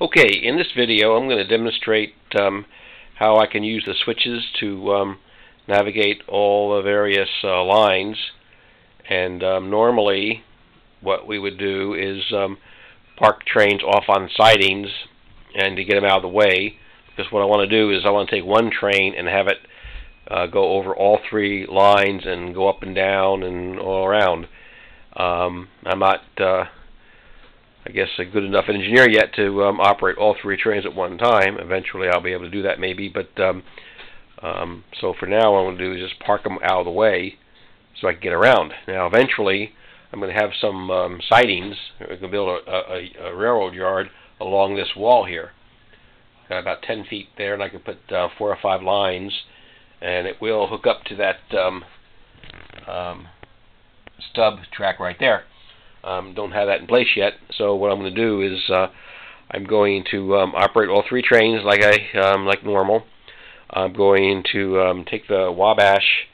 Okay, in this video I'm going to demonstrate how I can use the switches to navigate all the various lines. And normally what we would do is park trains off on sidings and to get them out of the way, because what I want to do is I want to take one train and have it go over all three lines and go up and down and all around. I'm not I guess a good enough engineer yet to operate all three trains at one time. Eventually I'll be able to do that maybe, but so for now what I'm going to do is just park them out of the way so I can get around. Now eventually I'm going to have some sidings. We're going to build a railroad yard along this wall here. Got about 10 feet there, and I can put 4 or 5 lines, and it will hook up to that stub track right there. Don't have that in place yet, so what I'm going to do is I'm going to operate all three trains like normal. I'm going to take the Wabash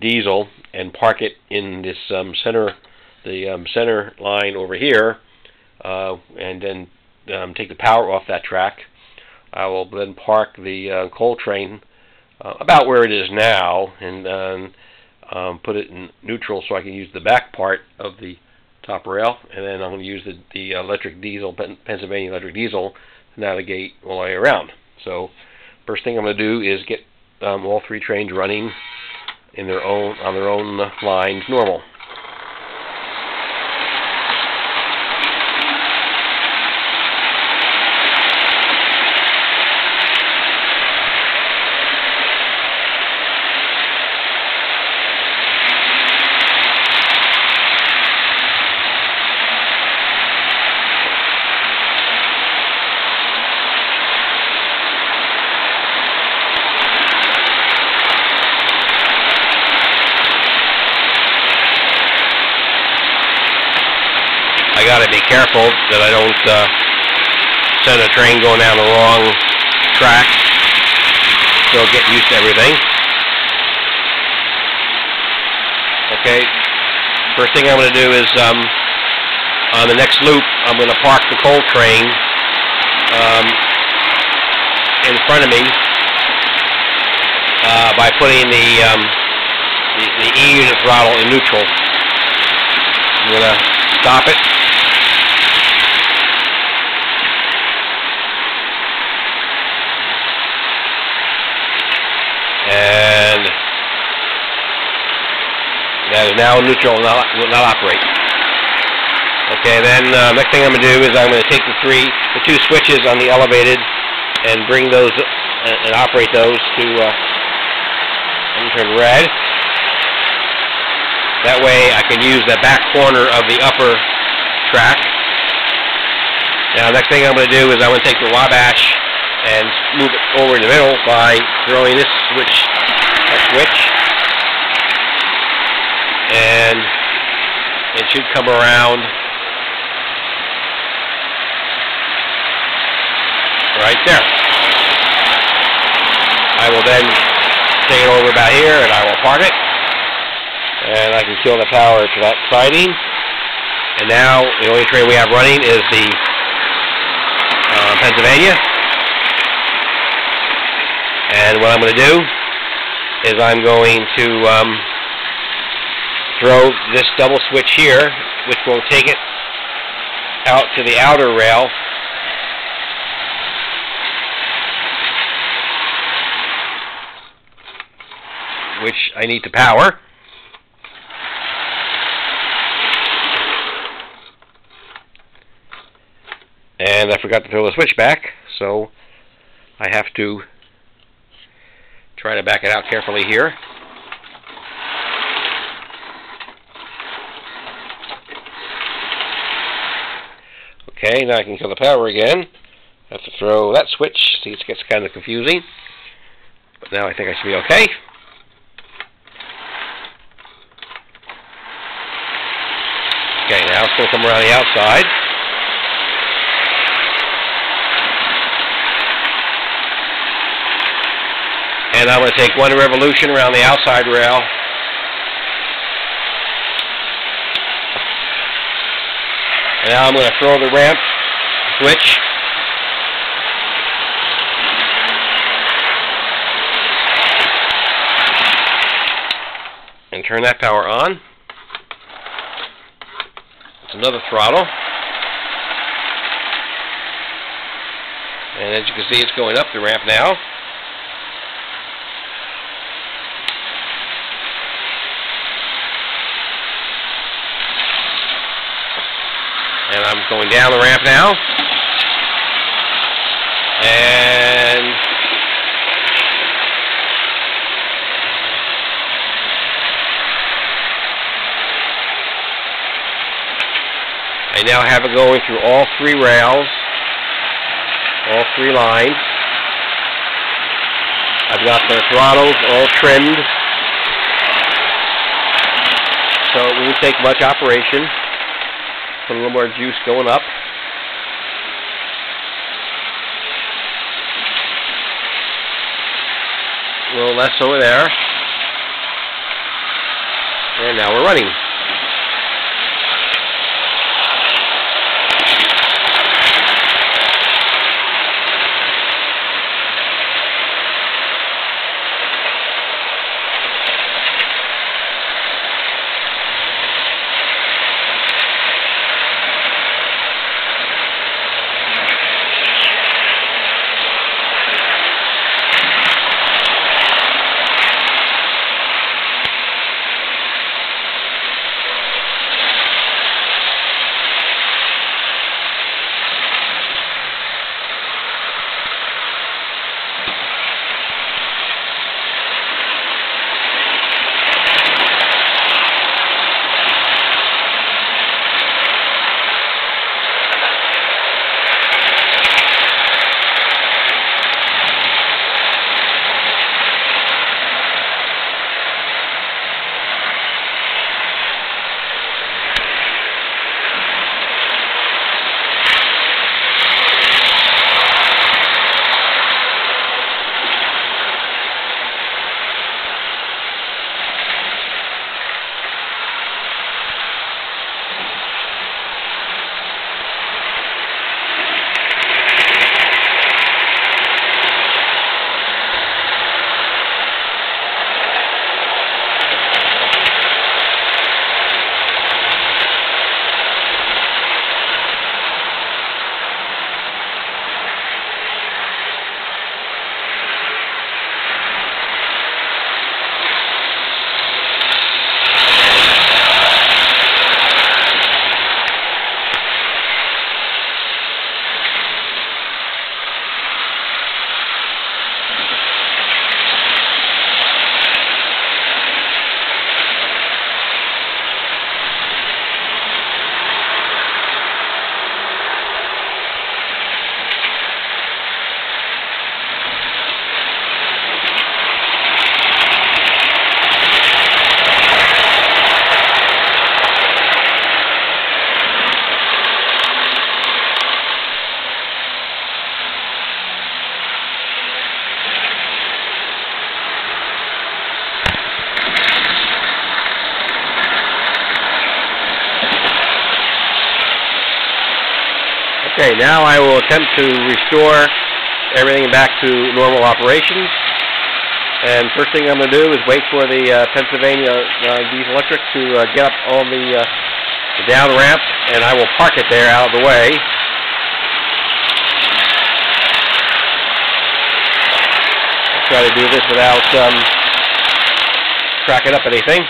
diesel and park it in this center line over here, and then take the power off that track. I will then park the coal train about where it is now, and put it in neutral so I can use the back part of the top rail, and then I'm going to use the electric diesel, Pennsylvania electric diesel, to navigate all the way around. So first thing I'm going to do is get all three trains running in on their own lines normal. I gotta be careful that I don't send a train going down the wrong track. Still get used to everything. Okay, first thing I'm going to do is on the next loop I'm going to park the coal train in front of me by putting the E-unit throttle in neutral. I'm going to stop it. And that is now neutral, will not operate. Okay, then next thing I'm going to do is I'm going to take the two switches on the elevated and bring those and operate those to turn red. That way I can use the back corner of the upper track. Now next thing I'm going to do is I'm going to take the Wabash and move it over in the middle by throwing this switch, and it should come around right there. I will then take it over about here and I will park it, and I can kill the power to that siding. And now the only train we have running is the Pennsylvania. And what I'm going to do is I'm going to throw this double switch here, which will take it out to the outer rail. Which I need to power. And I forgot to throw the switch back, so I have to try to back it out carefully here. Okay, now I can kill the power again. I have to throw that switch. See, it gets kind of confusing. But now I think I should be okay. Okay, now it's going to come around the outside. And I'm going to take one revolution around the outside rail. And now I'm going to throw the ramp switch turn that power on. It's another throttle. And as you can see, it's going up the ramp now. And I'm going down the ramp now. And I now have it going through all 3 rails, all 3 lines. I've got the throttles all trimmed, so it won't take much operation. Put a little more juice going up. A little less over there. And now we're running. Okay, now I will attempt to restore everything back to normal operations. And first thing I'm going to do is wait for the Pennsylvania Diesel Electric to get up on the down ramp, and I will park it there out of the way. I'll try to do this without cracking up anything.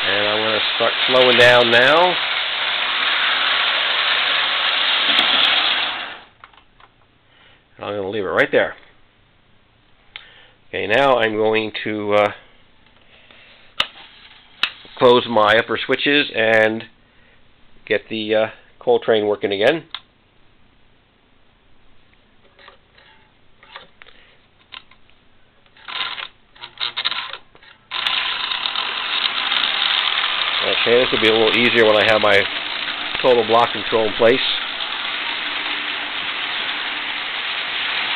And I'm going to start slowing down now. I'm going to leave it right there. Okay, now I'm going to close my upper switches and get the coal train working again. Okay, this will be a little easier when I have my total block control in place.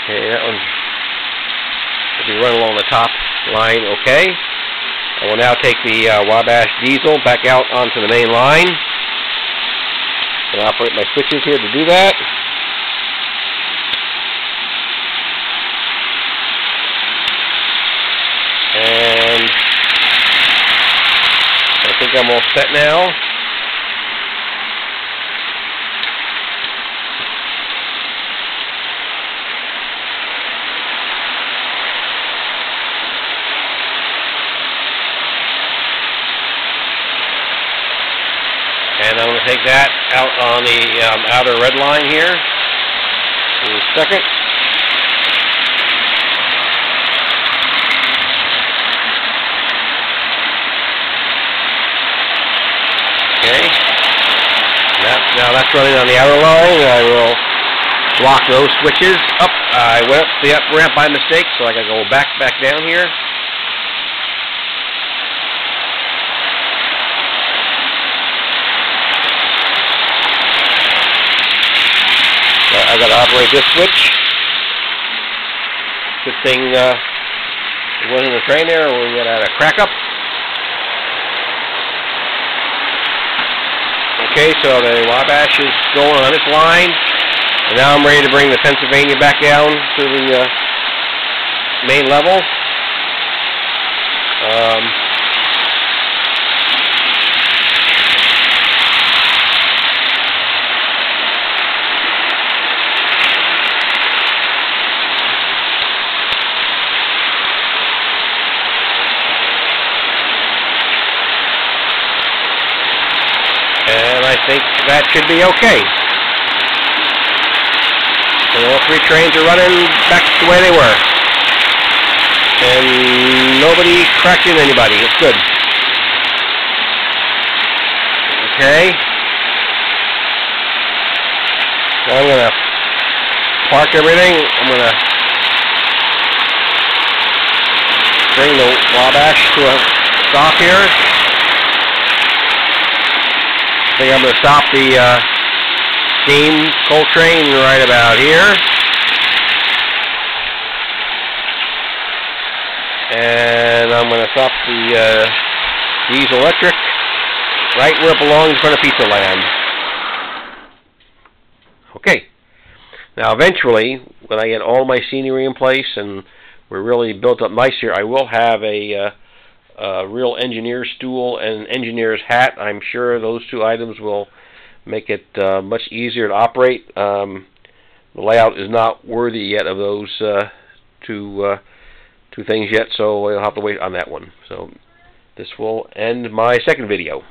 Okay, that one will be running along the top line, okay. I will now take the Wabash diesel back out onto the main line. And operate my switches here to do that. think I'm all set now. And I'm going to take that out on the outer red line here. In a second. Okay. Now that's running on the outer line. I will lock those switches up. I went up the up ramp by mistake, so I got to go back down here. I got to operate this switch. Good thing it wasn't a train there, or we would have had a crack up. Okay, so the Wabash is going on this line, and now I'm ready to bring the Pennsylvania back down to the main level. And I think that should be okay. So all three trains are running back the way they were. And nobody cracked into anybody. It's good. Okay. So I'm going to park everything. I'm going to bring the Wabash to a stop here. I think I'm going to stop the steam coal train right about here. And I'm going to stop the diesel electric right where it belongs, in front of Pizza Land. Okay. Now eventually, when I get all my scenery in place and we're really built up nice here, I will have a real engineer stool and an engineer's hat. I'm sure those two items will make it much easier to operate. The layout is not worthy yet of those two things yet, so I'll have to wait on that one. So this will end my second video.